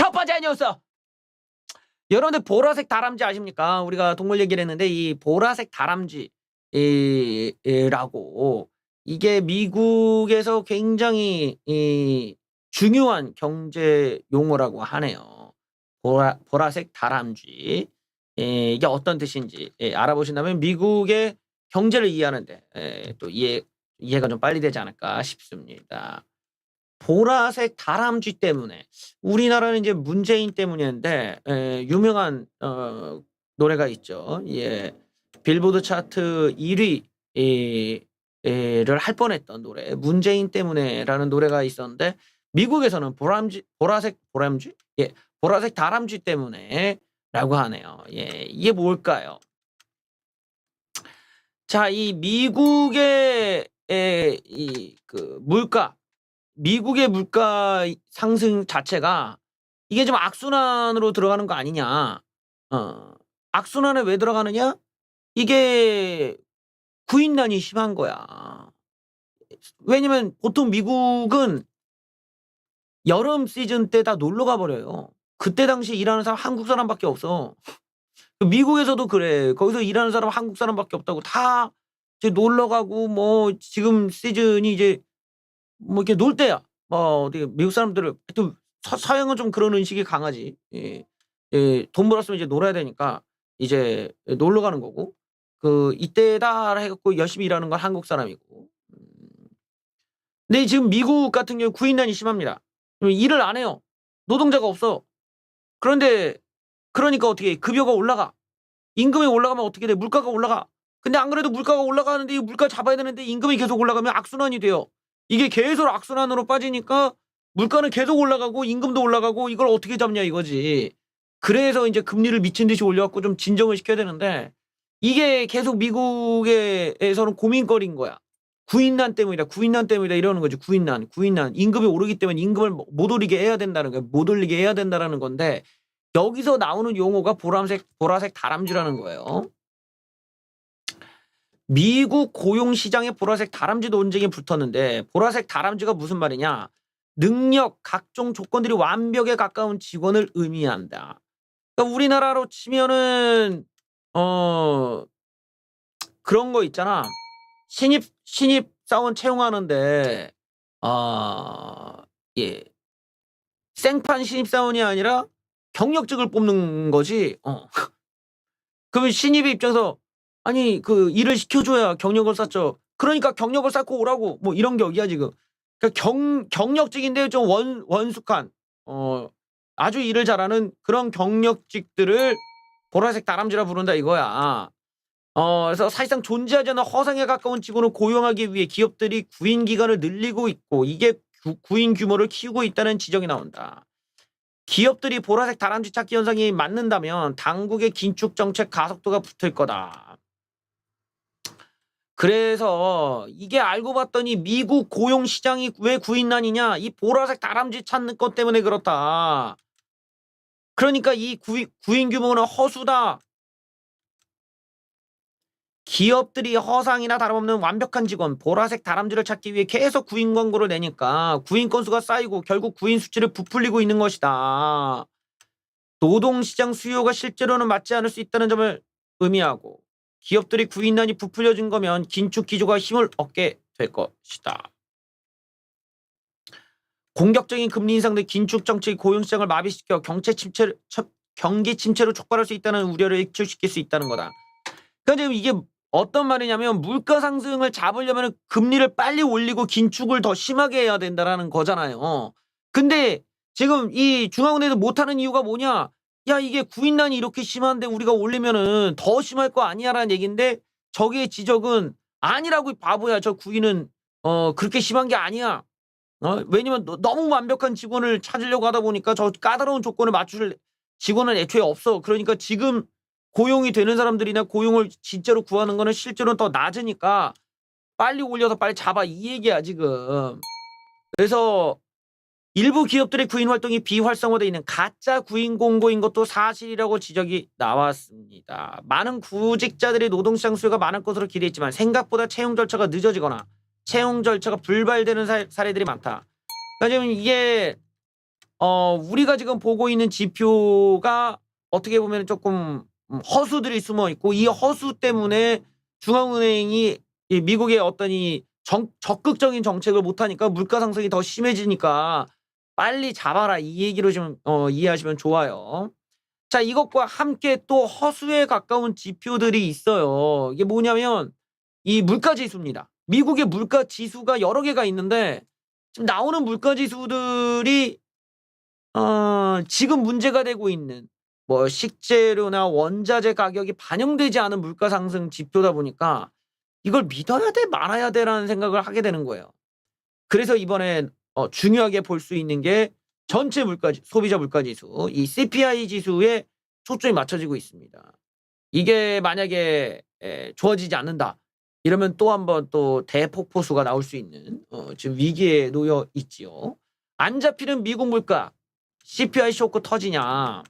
첫 번째 아니었어. 여러분들 보라색 다람쥐 아십니까? 우리가 동물 얘기를 했는데 이 보라색 다람쥐라고 이게 미국에서 굉장히 중요한 경제 용어라고 하네요. 보라색 다람쥐. 이게 어떤 뜻인지 알아보신다면 미국의 경제를 이해하는데 또 이해가 좀 빨리 되지 않을까 싶습니다. 보라색 다람쥐 때문에 우리나라는 이제 문재인 때문인데 유명한 노래가 있죠. 예, 빌보드 차트 1위를 할 뻔했던 노래 문재인 때문에라는 노래가 있었는데 미국에서는 보라색 다람쥐 때문에라고 하네요. 예, 이게 뭘까요? 자, 이 미국의 미국의 물가 상승 자체가 이게 좀 악순환으로 들어가는 거 아니냐. 악순환에 왜 들어가느냐? 이게 구인난이 심한 거야. 왜냐면 보통 미국은 여름 시즌 때 다 놀러 가버려요. 그때 당시 일하는 사람 한국 사람밖에 없어. 미국에서도 그래. 거기서 일하는 사람 한국 사람밖에 없다고 다 이제 놀러 가고 뭐 지금 시즌이 이제 뭐 이렇게 놀 때야. 어떻게 미국 사람들은 하여튼 서양은 좀 그런 인식이 강하지. 예. 예. 돈 벌었으면 이제 놀아야 되니까 이제 놀러 가는 거고. 이때다 해 갖고 열심히 일하는 건 한국 사람이고. 근데 지금 미국 같은 경우 구인난이 심합니다. 일을 안 해요. 노동자가 없어. 그런데 그러니까 어떻게 해? 급여가 올라가. 임금이 올라가면 어떻게 돼? 물가가 올라가. 근데 안 그래도 물가가 올라가는데 이 물가 잡아야 되는데 임금이 계속 올라가면 악순환이 돼요. 이게 계속 악순환으로 빠지니까 물가는 계속 올라가고 임금도 올라가고 이걸 어떻게 잡냐 이거지. 그래서 이제 금리를 미친 듯이 올려갖고 좀 진정을 시켜야 되는데 이게 계속 미국에서는 고민거리인 거야. 구인난 때문이다 이러는 거지. 구인난. 임금이 오르기 때문에 임금을 못 올리게 해야 된다는 거야. 못 올리게 해야 된다는 건데 여기서 나오는 용어가 보라색 다람쥐라는 거예요. 미국 고용시장에 보라색 다람쥐 논쟁이 붙었는데 보라색 다람쥐가 무슨 말이냐. 능력, 각종 조건들이 완벽에 가까운 직원을 의미한다. 그러니까 우리나라로 치면은 그런 거 있잖아. 신입 사원 채용하는데 예. 생판 신입 사원이 아니라 경력직을 뽑는 거지. 그러면 신입의 입장에서 아니 일을 시켜줘야 경력을 쌓죠. 그러니까 경력을 쌓고 오라고 뭐 이런 격이야 지금. 그러니까 경력직인데 좀 원숙한 아주 일을 잘하는 그런 경력직들을 보라색 다람쥐라 부른다 이거야. 그래서 사실상 존재하지 않는 허상에 가까운 직원을 고용하기 위해 기업들이 구인 기간을 늘리고 있고 이게 구인 규모를 키우고 있다는 지적이 나온다. 기업들이 보라색 다람쥐 찾기 현상이 맞는다면 당국의 긴축 정책 가속도가 붙을 거다. 그래서 이게 알고 봤더니 미국 고용 시장이 왜 구인난이냐? 이 보라색 다람쥐 찾는 것 때문에 그렇다. 그러니까 이 구인 규모는 허수다. 기업들이 허상이나 다름없는 완벽한 직원, 보라색 다람쥐를 찾기 위해 계속 구인 광고를 내니까 구인 건수가 쌓이고 결국 구인 수치를 부풀리고 있는 것이다. 노동시장 수요가 실제로는 맞지 않을 수 있다는 점을 의미하고 기업들이 구인난이 부풀려진 거면 긴축 기조가 힘을 얻게 될 것이다. 공격적인 금리 인상 등 긴축 정책이 고용시장을 마비시켜 경기 침체로 촉발할 수 있다는 우려를 일축시킬 수 있다는 거다. 그러니까 지금 이게 어떤 말이냐면 물가 상승을 잡으려면 금리를 빨리 올리고 긴축을 더 심하게 해야 된다는 거잖아요. 근데 지금 이 중앙은행에서 못하는 이유가 뭐냐? 야 이게 구인난이 이렇게 심한데 우리가 올리면은 더 심할 거 아니야라는 얘기인데 저기의 지적은 아니라고 바보야. 저 구인은 그렇게 심한 게 아니야. 왜냐면 너무 완벽한 직원을 찾으려고 하다 보니까 저 까다로운 조건을 맞출 직원은 애초에 없어. 그러니까 지금 고용이 되는 사람들이나 고용을 진짜로 구하는 거는 실제로는 더 낮으니까 빨리 올려서 빨리 잡아 이 얘기야 지금. 그래서 일부 기업들의 구인 활동이 비활성화되어 있는 가짜 구인 공고인 것도 사실이라고 지적이 나왔습니다. 많은 구직자들이 노동시장 수요가 많을 것으로 기대했지만 생각보다 채용 절차가 늦어지거나 채용 절차가 불발되는 사례들이 많다. 그러니까 지금 이게 우리가 지금 보고 있는 지표가 어떻게 보면 조금 허수들이 숨어 있고 이 허수 때문에 중앙은행이 이 미국의 어떤 이 적극적인 정책을 못하니까 물가 상승이 더 심해지니까 빨리 잡아라 이 얘기로 좀 이해하시면 좋아요. 자, 이것과 함께 또 허수에 가까운 지표들이 있어요. 이게 뭐냐면 이 물가 지수입니다. 미국의 물가 지수가 여러 개가 있는데 지금 나오는 물가 지수들이 지금 문제가 되고 있는 뭐 식재료나 원자재 가격이 반영되지 않은 물가 상승 지표다 보니까 이걸 믿어야 돼 말아야 돼라는 생각을 하게 되는 거예요. 그래서 이번에 중요하게 볼 수 있는 게 전체 소비자 물가 지수, 이 CPI 지수에 초점이 맞춰지고 있습니다. 이게 만약에 좋아지지 않는다. 이러면 또 한번 또 대폭포수가 나올 수 있는 지금 위기에 놓여 있지요. 안 잡히는 미국 물가 CPI 쇼크 터지냐?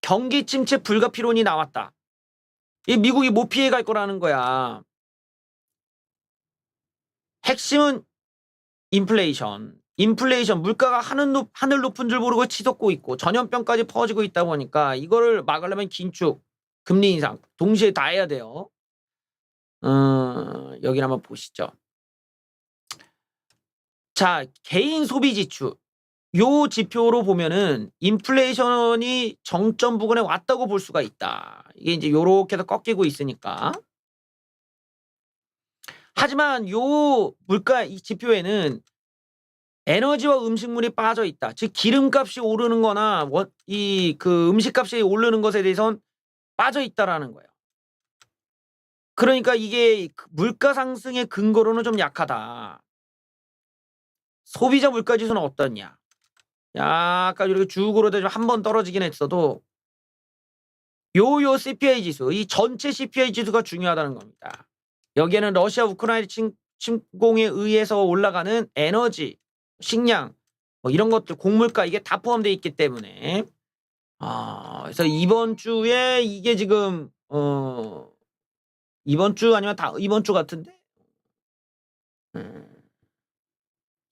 경기 침체 불가피론이 나왔다. 이 미국이 못 피해갈 거라는 거야. 핵심은 인플레이션, 물가가 하늘 높은 줄 모르고 치솟고 있고 전염병까지 퍼지고 있다 보니까 이거를 막으려면 긴축, 금리 인상 동시에 다 해야 돼요. 여기 한번 보시죠. 자, 개인 소비 지출. 요 지표로 보면은 인플레이션이 정점 부근에 왔다고 볼 수가 있다. 이게 이제 요렇게 해서 꺾이고 있으니까. 하지만 요 물가 이 지표에는 에너지와 음식물이 빠져 있다. 즉 기름값이 오르는 거나 그 음식값이 오르는 것에 대해선 빠져 있다라는 거예요. 그러니까 이게 물가 상승의 근거로는 좀 약하다. 소비자 물가 지수는 어떠냐? 약간 이렇게 쭉 오르다 한 번 떨어지긴 했어도 요요 CPI 지수, 이 전체 CPI 지수가 중요하다는 겁니다. 여기에는 러시아 우크라이나 침공에 의해서 올라가는 에너지, 식량 뭐 이런 것들, 곡물가 이게 다 포함되어 있기 때문에 그래서 이번 주에 이게 지금 이번 주 아니면 이번 주 같은데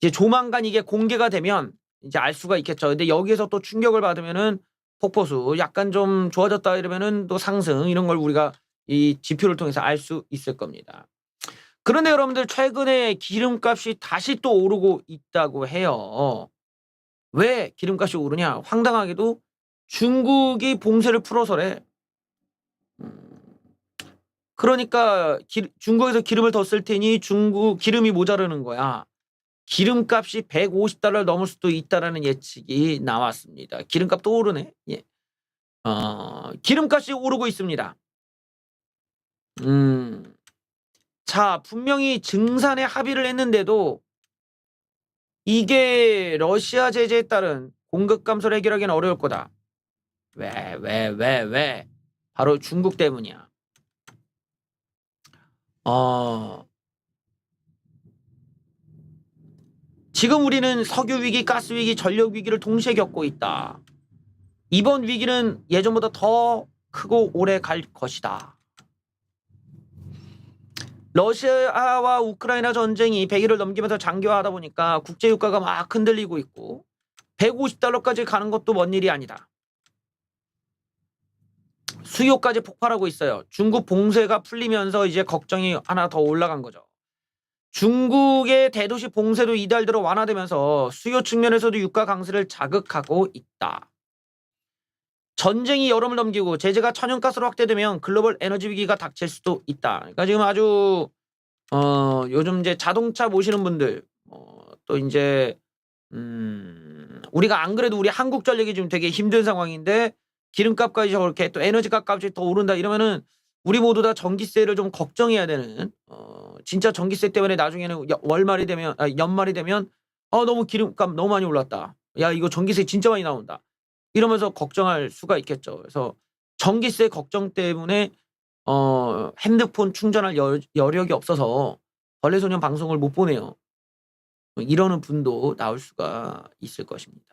이제 조만간 이게 공개가 되면 이제 알 수가 있겠죠. 근데 여기에서 또 충격을 받으면은 폭포수 약간 좀 좋아졌다 이러면은 또 상승 이런 걸 우리가 이 지표를 통해서 알 수 있을 겁니다. 그런데 여러분들 최근에 기름값이 다시 또 오르고 있다고 해요. 왜 기름값이 오르냐? 황당하게도 중국이 봉쇄를 풀어서래. 그러니까 중국에서 기름을 더 쓸 테니 중국 기름이 모자르는 거야. 기름값이 150달러를 넘을 수도 있다라는 예측이 나왔습니다. 기름값 또 오르네. 예. 기름값이 오르고 있습니다. 자, 분명히 증산에 합의를 했는데도 이게 러시아 제재에 따른 공급 감소를 해결하기는 어려울 거다. 왜? 바로 중국 때문이야. 지금 우리는 석유 위기, 가스 위기, 전력 위기를 동시에 겪고 있다. 이번 위기는 예전보다 더 크고 오래 갈 것이다. 러시아와 우크라이나 전쟁이 100일을 넘기면서 장기화하다 보니까 국제유가가 막 흔들리고 있고 150달러까지 가는 것도 먼 일이 아니다. 수요까지 폭발하고 있어요. 중국 봉쇄가 풀리면서 이제 걱정이 하나 더 올라간 거죠. 중국의 대도시 봉쇄도 이달 들어 완화되면서 수요 측면에서도 유가 강세를 자극하고 있다. 전쟁이 여름을 넘기고 제재가 천연가스로 확대되면 글로벌 에너지 위기가 닥칠 수도 있다. 그러니까 지금 아주 요즘 이제 자동차 모시는 분들 또 이제 우리가 안 그래도 우리 한국전력이 지금 되게 힘든 상황인데 기름값까지 저렇게 또 에너지값 값이 더 오른다 이러면은 우리 모두 다 전기세를 좀 걱정해야 되는 진짜 전기세 때문에 나중에는 연말이 되면 너무 기름값 너무 많이 올랐다. 야 이거 전기세 진짜 많이 나온다. 이러면서 걱정할 수가 있겠죠. 그래서 전기세 걱정 때문에 핸드폰 충전할 여력이 없어서 벌레소년 방송을 못 보네요. 이러는 분도 나올 수가 있을 것입니다.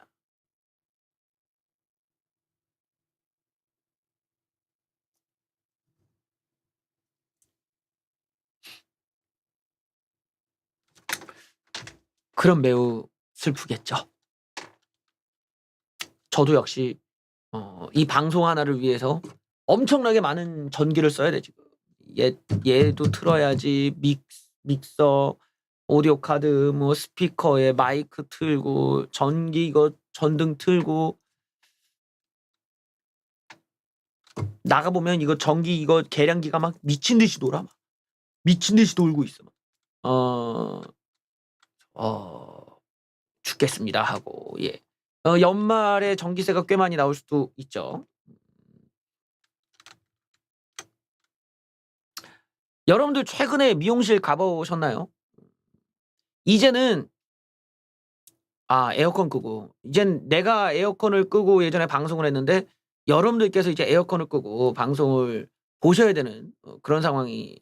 그럼 매우 슬프겠죠. 저도 역시 이 방송 하나를 위해서 엄청나게 많은 전기를 써야 돼 지금. 얘도 틀어야지 믹서, 오디오 카드, 뭐 스피커에 마이크 틀고 전기 이거 전등 틀고 나가 보면 이거 전기 이거 계량기가 막 미친 듯이 돌아 막. 미친 듯이 돌고 있어 막. 죽겠습니다 하고 예. 연말에 전기세가 꽤 많이 나올 수도 있죠. 여러분들 최근에 미용실 가보셨나요? 이제는 에어컨 끄고 이젠 내가 에어컨을 끄고 예전에 방송을 했는데 여러분들께서 이제 에어컨을 끄고 방송을 보셔야 되는 그런 상황이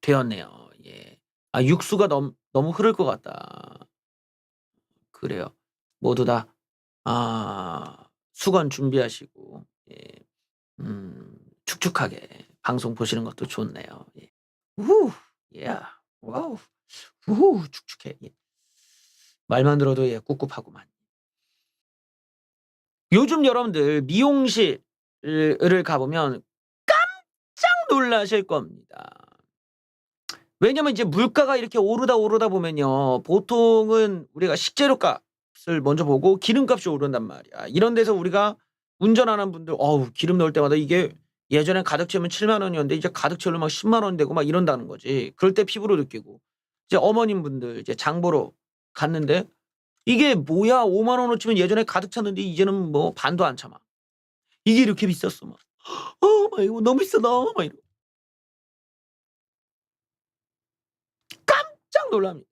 되었네요. 예. 육수가 너무 흐를 것 같다. 그래요. 모두 다 수건 준비하시고 예. 축축하게 방송 보시는 것도 좋네요. 예. 우후. 예. 와우. 우후 축축해. 예. 말만 들어도 예 꿉꿉하구만. 요즘 여러분들 미용실을 가보면 깜짝 놀라실 겁니다. 왜냐면 이제 물가가 이렇게 오르다 보면요. 보통은 우리가 식재료 값을 먼저 보고 기름값이 오른단 말이야. 이런 데서 우리가 운전하는 분들 기름 넣을 때마다 이게 예전엔 가득 채우면 7만 원이었는데 이제 가득 채우면 막 10만 원 되고 막 이런다는 거지. 그럴 때 피부로 느끼고. 이제 어머님분들 이제 장 보러 갔는데 이게 뭐야 5만 원어치면 예전에 가득 찼는데 이제는 뭐 반도 안 차 막. 이게 이렇게 비쌌어 막. 막 이거 너무 비싸다 막 이러고. 깜짝 놀랍니다.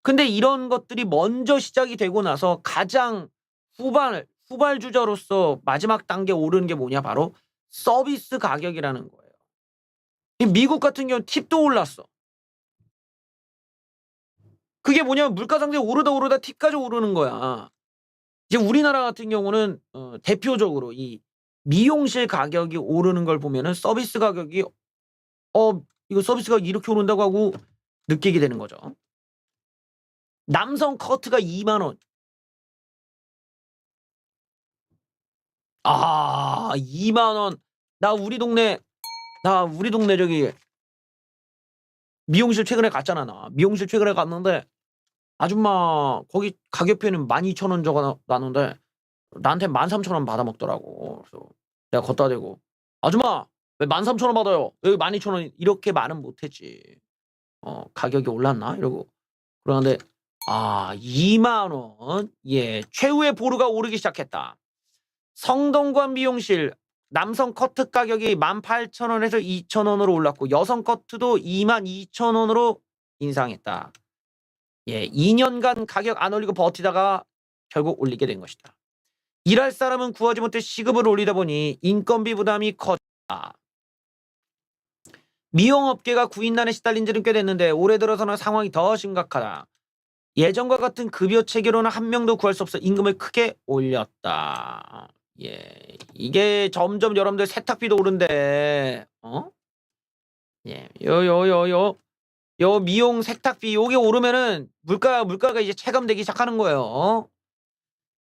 근데 이런 것들이 먼저 시작이 되고 나서 가장 후발주자로서 마지막 단계 오르는 게 뭐냐 바로 서비스 가격이라는 거예요. 이 미국 같은 경우는 팁도 올랐어. 그게 뭐냐면 물가 상승이 오르다 팁까지 오르는 거야. 이제 우리나라 같은 경우는 대표적으로 이 미용실 가격이 오르는 걸 보면은 서비스 가격이 이거 서비스 가격이 이렇게 오른다고 하고 느끼게 되는 거죠. 남성 커트가 2만 원. 2만 원. 나 우리 동네 저기 미용실 최근에 갔잖아 나. 미용실 최근에 갔는데 아줌마 거기 가격표에는 12,000원 적어 놨는데 나한테 13,000원 받아 먹더라고. 그래서 내가 걷다 대고 "아줌마 왜 13,000원 받아요? 여기 12,000원." 이렇게 말은 못 했지. "가격이 올랐나?" 이러고 그러는데 2만 원. 예. 최후의 보루가 오르기 시작했다. 성동관 미용실 남성 커트 가격이 18,000원에서 2,000원으로 올랐고 여성 커트도 22,000원으로 인상했다. 예. 2년간 가격 안 올리고 버티다가 결국 올리게 된 것이다. 일할 사람은 구하지 못해 시급을 올리다 보니 인건비 부담이 커졌다. 미용업계가 구인난에 시달린 지는 꽤 됐는데 올해 들어서는 상황이 더 심각하다. 예전과 같은 급여 체계로는 한 명도 구할 수 없어 임금을 크게 올렸다. 예. 이게 점점 여러분들 세탁비도 오른대. 예. 요 미용 세탁비 요게 오르면은 물가가 이제 체감되기 시작하는 거예요.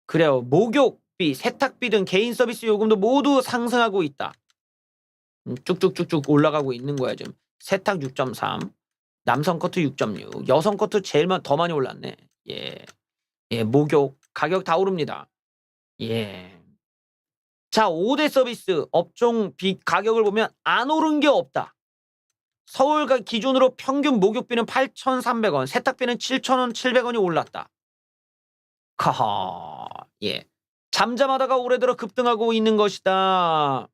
그래요. 목욕비, 세탁비 등 개인 서비스 요금도 모두 상승하고 있다. 쭉쭉쭉쭉 올라가고 있는 거야 지금. 세탁 6.3, 남성 커트 6.6, 여성 커트 더 많이 올랐네. 예. 예, 목욕 가격 다 오릅니다. 예. 자, 5대 서비스 업종 가격을 보면 안 오른 게 없다. 서울 기준으로 평균 목욕비는 8,300원, 세탁비는 7,700원이 올랐다. 카하. 예. 잠잠하다가 올해 들어 급등하고 있는 것이다.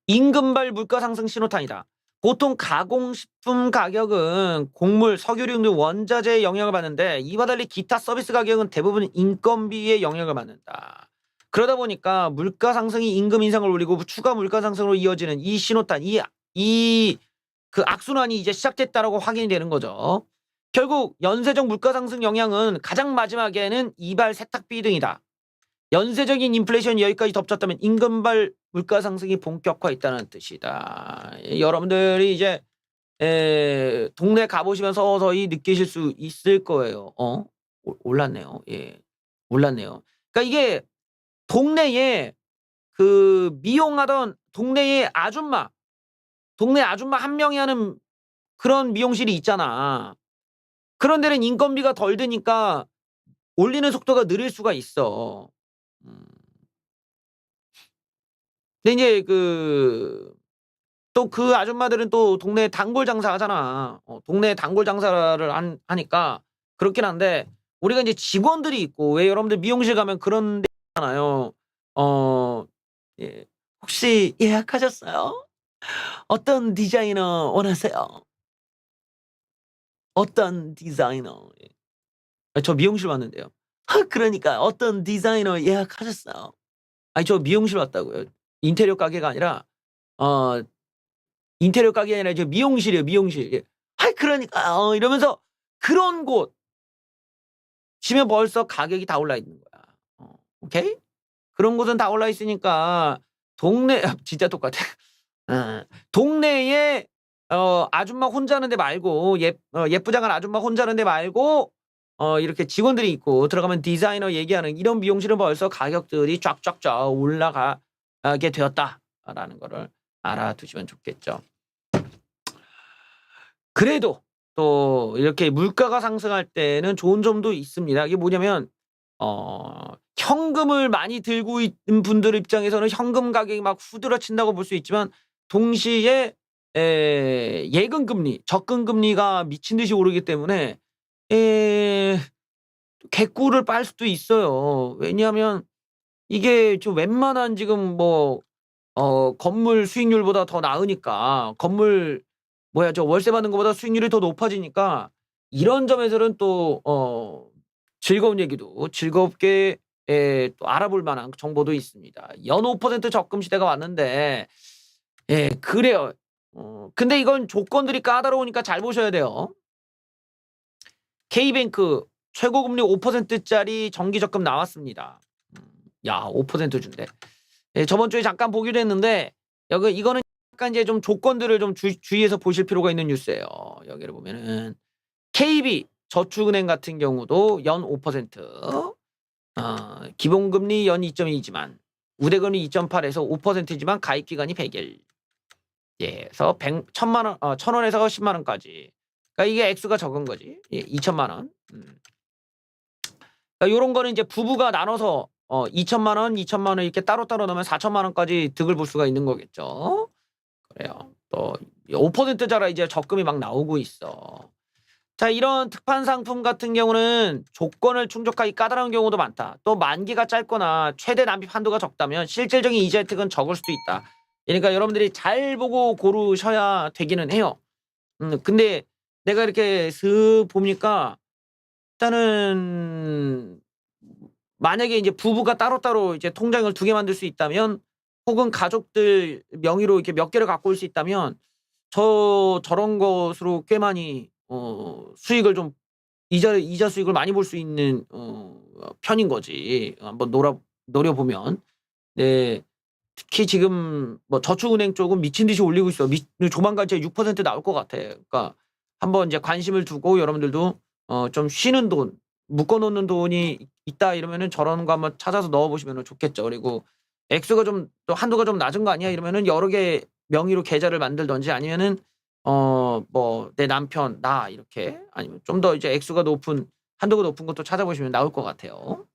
임금발 물가 상승 신호탄이다. 보통 가공식품 가격은 곡물, 석유류 등 원자재의 영향을 받는데 이와 달리 기타 서비스 가격은 대부분 인건비의 영향을 받는다. 그러다 보니까 물가 상승이 임금 인상을 올리고 추가 물가 상승으로 이어지는 이 신호탄, 그 악순환이 이제 시작됐다라고 확인이 되는 거죠. 결국 연쇄적 물가 상승 영향은 가장 마지막에는 이발 세탁비 등이다. 연쇄적인 인플레이션이 여기까지 덮쳤다면 임금발 물가 상승이 본격화했다는 뜻이다. 여러분들이 이제 동네 가보시면 서서히 느끼실 수 있을 거예요. 올랐네요. 예. 올랐네요. 그러니까 이게 동네에 그 미용하던 동네 아줌마 한 명이 하는 그런 미용실이 있잖아. 그런 데는 인건비가 덜 드니까 올리는 속도가 느릴 수가 있어. 음. 근데 인제 또 그 아줌마들은 또 동네 단골 장사하잖아. 동네 단골 장사를 하니까 그렇긴 한데 우리가 인제 직원들이 있고 왜 여러분들 미용실 가면 그런 데 있잖아요. 어 예. "혹시 예약하셨어요? 어떤 디자이너 원하세요? 어떤 디자이너?" 예. 저 미용실 왔는데요. 그러니까 "어떤 디자이너 예약하셨어요?" 아니 저 미용실 왔다고요. 인테리어 가게가 아니라 어 인테리어 가게가 아니라 저 미용실이에요, 미용실. 예. 그러니까 이러면서 그런 곳 치면 벌써 가격이 다 올라 있는 거야. 오케이? 그런 곳은 다 올라 있으니까 동네 진짜 똑같아. 동네에 아줌마 혼자 하는 데 말고 예쁘장한 아줌마 혼자 하는 데 말고 이렇게 직원들이 있고 들어가면 디자이너 얘기하는 이런 미용실은 벌써 가격들이 쫙쫙쫙 올라가게 되었다라는 거를 알아두시면 좋겠죠. 그래도 또 이렇게 물가가 상승할 때는 좋은 점도 있습니다. 이게 뭐냐면 현금을 많이 들고 있는 분들 입장에서는 현금 가격이 막 후드러친다고 볼 수 있지만 동시에 예금 금리, 적금 금리가 미친 듯이 오르기 때문에 에 개꿀을 빨 수도 있어요. 왜냐하면 이게 좀 웬만한 지금 뭐 건물 수익률보다 더 나으니까 건물 뭐야 저 월세 받는 것보다 수익률이 더 높아지니까 이런 점에서는 또 즐거운 얘기도 즐겁게 또 알아볼 만한 정보도 있습니다. 연 5% 적금 시대가 왔는데 그래요. 근데 이건 조건들이 까다로우니까 잘 보셔야 돼요. K뱅크 최고금리 5% 짜리 정기 적금 나왔습니다. 야 5% 준대. 저번 주에 잠깐 보기로 했는데 이거는 약간 이제 좀 조건들을 좀 주의해서 보실 필요가 있는 뉴스예요. 여기를 보면은 KB 저축은행 같은 경우도 연 5%, 기본금리 연 2.2지만 우대금리 2.8에서 5%지만 가입 기간이 100일. 예. 그래서 1,000만 원 1,000 원에서 10만 원까지. 그러니까 이게 액수가 적은 거지. 예 2천만 원. 그러니까 요런 거는 이제 부부가 나눠서 2천만 원, 2천만 원 이렇게 따로따로 넣으면 4천만 원까지 득을 볼 수가 있는 거겠죠. 그래요. 또 5%짜리 이제 적금이 막 나오고 있어. 자 이런 특판 상품 같은 경우는 조건을 충족하기 까다로운 경우도 많다. 또 만기가 짧거나 최대 납입 한도가 적다면 실질적인 이자 혜택은 적을 수도 있다. 그러니까 여러분들이 잘 보고 고르셔야 되기는 해요. 근데 내가 이렇게 슥 보니까 일단은 만약에 이제 부부가 따로따로 이제 통장을 2개 만들 수 있다면 혹은 가족들 명의로 이렇게 몇 개를 갖고 올 수 있다면 저런 것으로 꽤 많이 수익을 좀 이자 수익을 많이 볼 수 있는 편인 거지. 한번 노려보면. 네. 특히 지금 뭐 저축은행 쪽은 미친 듯이 올리고 있어. 조만간 진짜 6% 나올 것 같아. 그러니까 한번 이제 관심을 두고 여러분들도 좀 쉬는 돈, 묶어 놓는 돈이 있다 이러면은 저런 거 한번 찾아서 넣어 보시면은 좋겠죠. 그리고 액수가 좀 또 한도가 좀 낮은 거 아니야? 이러면은 여러 개 명의로 계좌를 만들든지 아니면은 뭐 내 남편, 나 이렇게 아니면 좀 더 이제 액수가 높은 한도가 높은 것도 찾아보시면 나올 것 같아요.